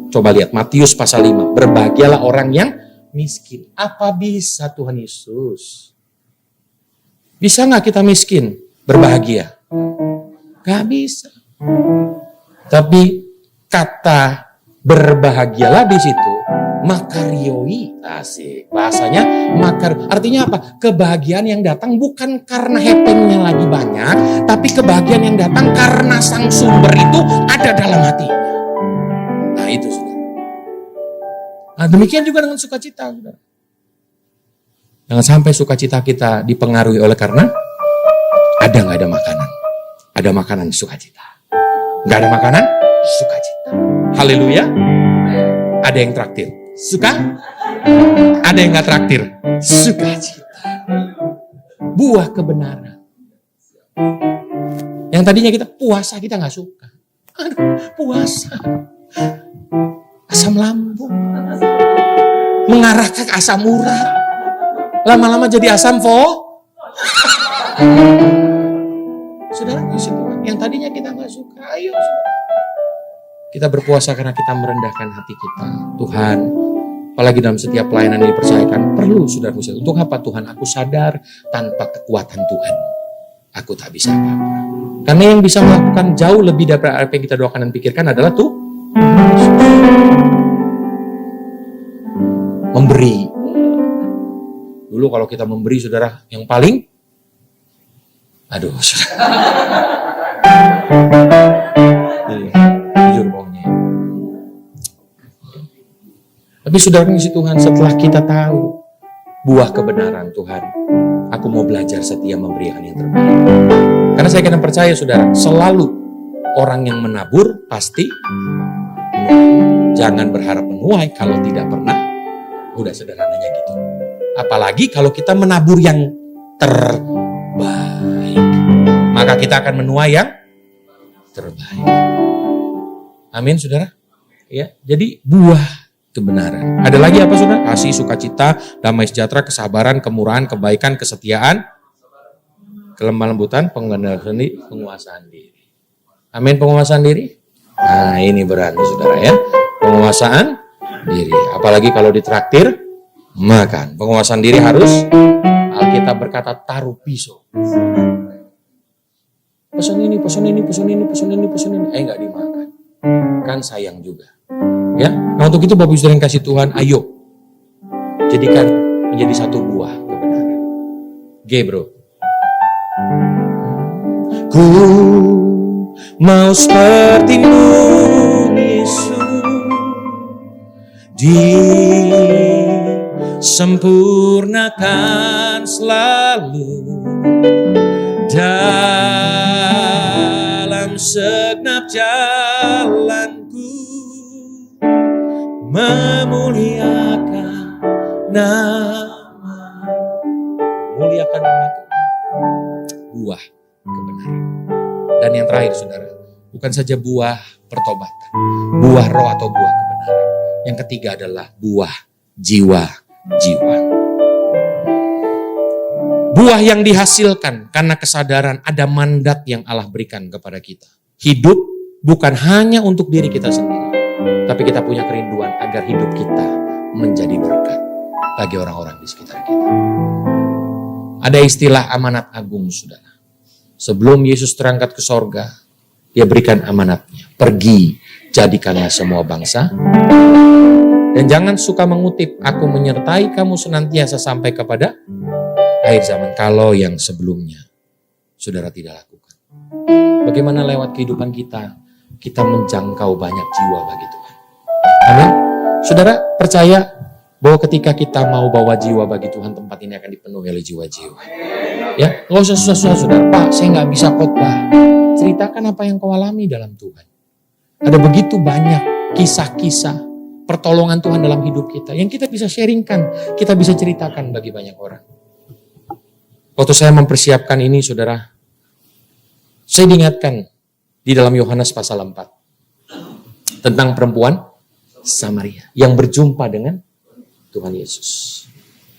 Coba lihat Matius pasal 5. Berbahagialah orang yang miskin. Apa bisa Tuhan Yesus? Bisa gak kita miskin berbahagia? Gak bisa. Tapi kata berbahagialah di situ makarioi, asik bahasanya artinya apa? Kebahagiaan yang datang bukan karena happeningnya lagi banyak, tapi kebahagiaan yang datang karena sang sumber itu ada dalam hatinya. Nah itu saudara. Nah demikian juga dengan sukacita saudara. Jangan sampai sukacita kita dipengaruhi oleh karena nggak ada makanan. Ada makanan sukacita. Nggak ada makanan sukacita. Haleluya. Ada yang traktir. Suka? Ada yang nggak traktir. Sukacita. Buah kebenaran. Yang tadinya kita puasa kita nggak suka. Aduh, puasa. Asam lambung. Mengarah ke asam urat. Lama-lama jadi asam Saudara, yang tadinya kita nggak suka, ayo saudara. Kita berpuasa karena kita merendahkan hati kita. Tuhan, apalagi dalam setiap pelayanan yang dipercayakan, perlu saudara. Untuk apa Tuhan? Aku sadar tanpa kekuatan Tuhan, aku tak bisa apa-apa. Karena yang bisa melakukan jauh lebih dari apa yang kita doakan dan pikirkan adalah tuh memberi. Dulu kalau kita memberi saudara, yang paling saudara. Tapi saudara kasih Tuhan, setelah kita tahu buah kebenaran Tuhan, aku mau belajar setia memberikan yang terbaik. Karena saya kena percaya saudara, selalu orang yang menabur pasti menuai. Jangan berharap menuai kalau tidak pernah. Udah sederhananya gitu. Apalagi kalau kita menabur yang terbaik, maka kita akan menuai yang terbaik. Amin saudara. Ya, jadi buah kebenaran. Ada lagi apa saudara? Kasih, sukacita, damai sejahtera, kesabaran, kemurahan, kebaikan, kesetiaan, kelemah lembutan, pengendalian diri, penguasaan diri. Amin, penguasaan diri. Nah ini berarti saudara ya, penguasaan diri. Apalagi kalau ditraktir makan. Penguasaan diri harus, Alkitab berkata taruh pisau. Pesan ini, pesan ini, pesan ini, pesan ini, pesan ini. Enggak dimakan. Kan sayang juga. Ya, nah untuk itu Bapak Ibu Saudara yang kasih Tuhan, ayo jadikan menjadi satu buah kebenaran. G bro. Ku mau seperti-Mu Yesus, disempurnakan selalu dalam segenap jalanku, memuliakan nama, muliakan nama Tuhan. Buah kebenaran. Dan yang terakhir saudara, bukan saja buah pertobatan, buah roh atau buah kebenaran. Yang ketiga adalah buah jiwa-jiwa. Buah yang dihasilkan karena kesadaran ada mandat yang Allah berikan kepada kita. Hidup bukan hanya untuk diri kita sendiri, tapi kita punya kerinduan agar hidup kita menjadi berkat bagi orang-orang di sekitar kita. Ada istilah amanat agung saudara. Sebelum Yesus terangkat ke sorga, dia berikan amanatnya. Pergi, jadikanlah semua bangsa. Dan jangan suka mengutip, aku menyertai kamu senantiasa sampai kepada akhir zaman. Kalau yang sebelumnya, saudara tidak lakukan. Bagaimana lewat kehidupan kita menjangkau banyak jiwa bagi Tuhan. Amin. Saudara percaya bahwa ketika kita mau bawa jiwa bagi Tuhan, tempat ini akan dipenuhi oleh jiwa-jiwa. Ya, nggak usah susah-susah saudara. Pak, saya nggak bisa khotbah. Ceritakan apa yang kau alami dalam Tuhan. Ada begitu banyak kisah-kisah pertolongan Tuhan dalam hidup kita yang kita bisa sharingkan, kita bisa ceritakan bagi banyak orang. Waktu saya mempersiapkan ini saudara, saya diingatkan di dalam Yohanes pasal 4 tentang perempuan Samaria yang berjumpa dengan Tuhan Yesus.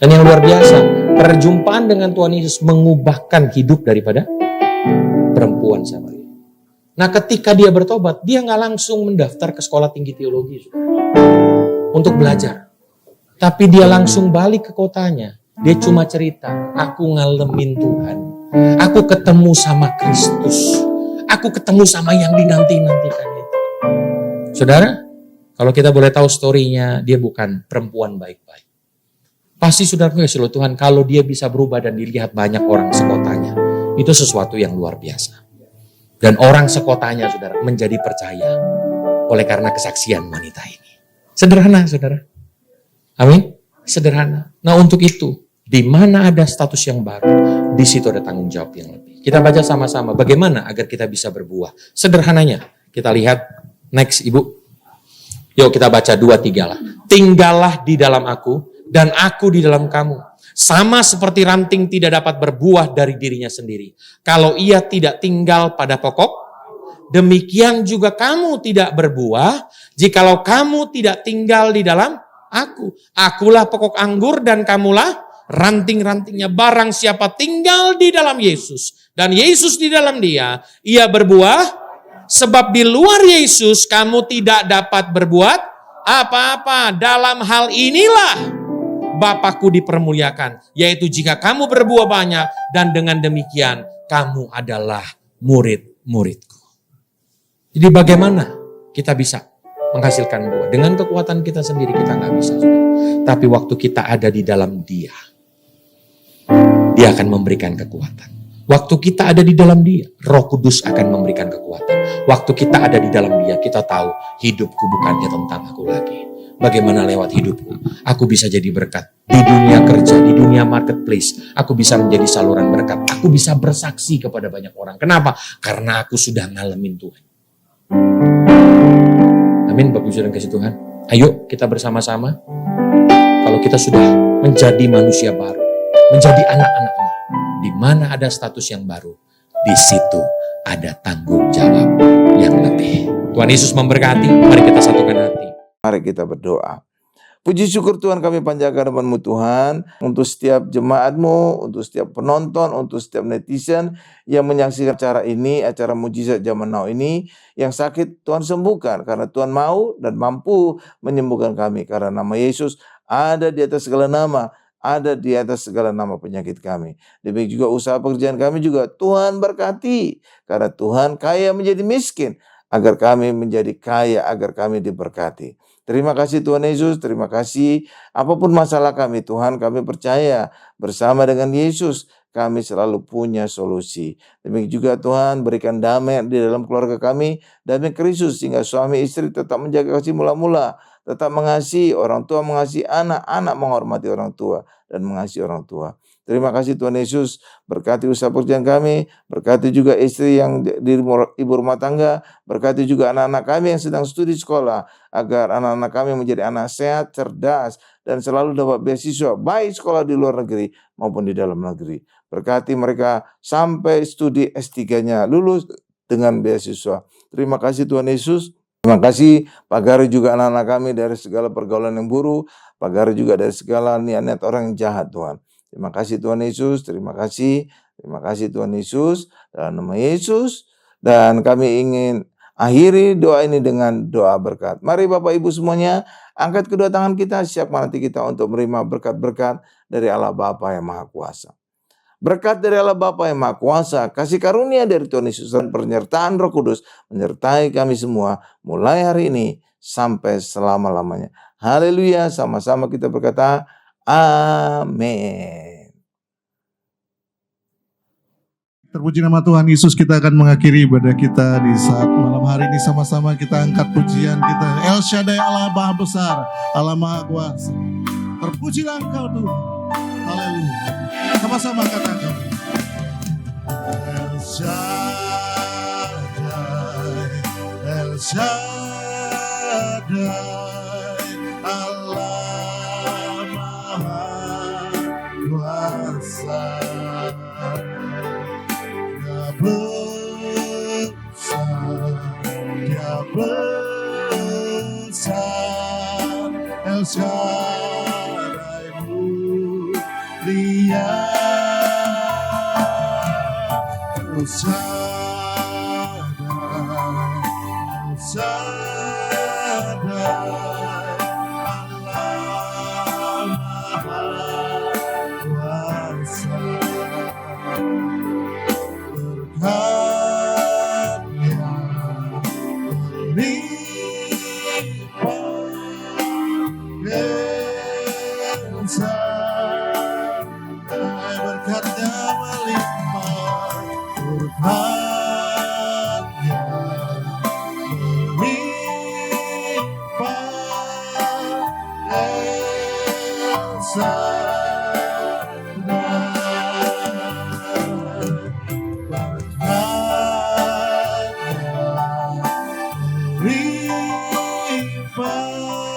Dan yang luar biasa, perjumpaan dengan Tuhan Yesus mengubahkan hidup daripada perempuan Samaria. Nah ketika dia bertobat, dia nggak langsung mendaftar ke sekolah tinggi teologi untuk belajar. Tapi dia langsung balik ke kotanya. Dia cuma cerita, aku ngalamin Tuhan. Aku ketemu sama Kristus. Aku ketemu sama yang dinanti-nantikan itu. Saudara, kalau kita boleh tahu story-nya, dia bukan perempuan baik-baik. Pasti saudara kasih Tuhan, kalau dia bisa berubah dan dilihat banyak orang sekotanya, itu sesuatu yang luar biasa. Dan orang sekotanya saudara menjadi percaya oleh karena kesaksian wanita ini. Sederhana saudara. Amin. Sederhana. Nah untuk itu, di mana ada status yang baru, di situ ada tanggung jawab yang lebih. Kita baca sama-sama bagaimana agar kita bisa berbuah. Sederhananya, kita lihat next Ibu. Yuk kita baca 2-3 lah. Tinggallah di dalam aku dan aku di dalam kamu. Sama seperti ranting tidak dapat berbuah dari dirinya sendiri. Kalau ia tidak tinggal pada pokok, demikian juga kamu tidak berbuah jikalau kamu tidak tinggal di dalam aku. Akulah pokok anggur dan kamulah ranting-rantingnya. Barang siapa tinggal di dalam Yesus dan Yesus di dalam dia, ia berbuah. Sebab di luar Yesus kamu tidak dapat berbuat apa-apa. Dalam hal inilah Bapakku dipermuliakan, yaitu jika kamu berbuah banyak dan dengan demikian kamu adalah murid-muridku. Jadi bagaimana kita bisa menghasilkan buah? Dengan kekuatan kita sendiri kita nggak bisa. Tapi waktu kita ada di dalam Dia, Dia akan memberikan kekuatan. Waktu kita ada di dalam Dia, Roh Kudus akan memberikan kekuatan. Waktu kita ada di dalam Dia, kita tahu hidupku bukannya tentang aku lagi. bagaimana lewat hidupku aku bisa jadi berkat. Di dunia kerja, di dunia marketplace, aku bisa menjadi saluran berkat. Aku bisa bersaksi kepada banyak orang. Kenapa? Karena aku sudah ngalamin Tuhan. Amin, Bapak Ibu Saudara kasih Tuhan. Ayo kita bersama-sama. Kalau kita sudah menjadi manusia baru, menjadi anak-anaknya, di mana ada status yang baru, di situ ada tanggung jawab yang lebih. Tuhan Yesus memberkati. Mari kita satukan hati. Mari kita berdoa. Puji syukur Tuhan kami panjatkan nama-Mu Tuhan untuk setiap jemaat-Mu, untuk setiap penonton, untuk setiap netizen yang menyaksikan acara ini, acara Mujizat Zaman Now ini. Yang sakit Tuhan sembuhkan karena Tuhan mau dan mampu menyembuhkan kami. Karena nama Yesus ada di atas segala nama, ada di atas segala nama penyakit kami. Demikian juga usaha pekerjaan kami juga Tuhan berkati. Karena Tuhan kaya menjadi miskin, agar kami menjadi kaya, agar kami diberkati. Terima kasih Tuhan Yesus, terima kasih. Apapun masalah kami Tuhan, kami percaya bersama dengan Yesus kami selalu punya solusi. Demikian juga Tuhan berikan damai di dalam keluarga kami, damai Kristus sehingga suami istri tetap menjaga kasih mula-mula, tetap mengasihi orang tua, mengasihi anak, anak menghormati orang tua dan mengasihi orang tua. Terima kasih Tuhan Yesus, berkati usaha pekerjaan kami, berkati juga istri yang di ibu rumah tangga, berkati juga anak-anak kami yang sedang studi sekolah, agar anak-anak kami menjadi anak sehat, cerdas, dan selalu dapat beasiswa, baik sekolah di luar negeri maupun di dalam negeri. Berkati mereka sampai studi S3-nya lulus dengan beasiswa. Terima kasih Tuhan Yesus. Terima kasih Pak Gari juga anak-anak kami dari segala pergaulan yang buruk, Pak Gari juga dari segala niat-niat orang yang jahat Tuhan. Terima kasih Tuhan Yesus, terima kasih Tuhan Yesus, dalam nama Yesus. Dan kami ingin akhiri doa ini dengan doa berkat. Mari Bapak Ibu semuanya, angkat kedua tangan kita, siapkan hati kita untuk menerima berkat-berkat dari Allah Bapa yang Maha Kuasa. Berkat dari Allah Bapa yang Maha Kuasa, kasih karunia dari Tuhan Yesus dan penyertaan Roh Kudus menyertai kami semua mulai hari ini sampai selama-lamanya. Haleluya, sama-sama kita berkata, amin. Terpuji nama Tuhan Yesus, kita akan mengakhiri ibadah kita di saat malam hari ini. Sama-sama kita angkat pujian kita. El Shaddai, Allah Maha Besar, Allah Maha Kuasa. Terpujilah Engkau Tuhan. Haleluya. Sama-sama katakan. El Shaddai, El Shaddai, Allah Maha Kuasa. Dia besar, El Shaddai mulia, El Shaddai, Allah Maha Kuasa. Berkatnya melimpah, berkatnya melimpah, El Shaddai. Berkatnya melimpah.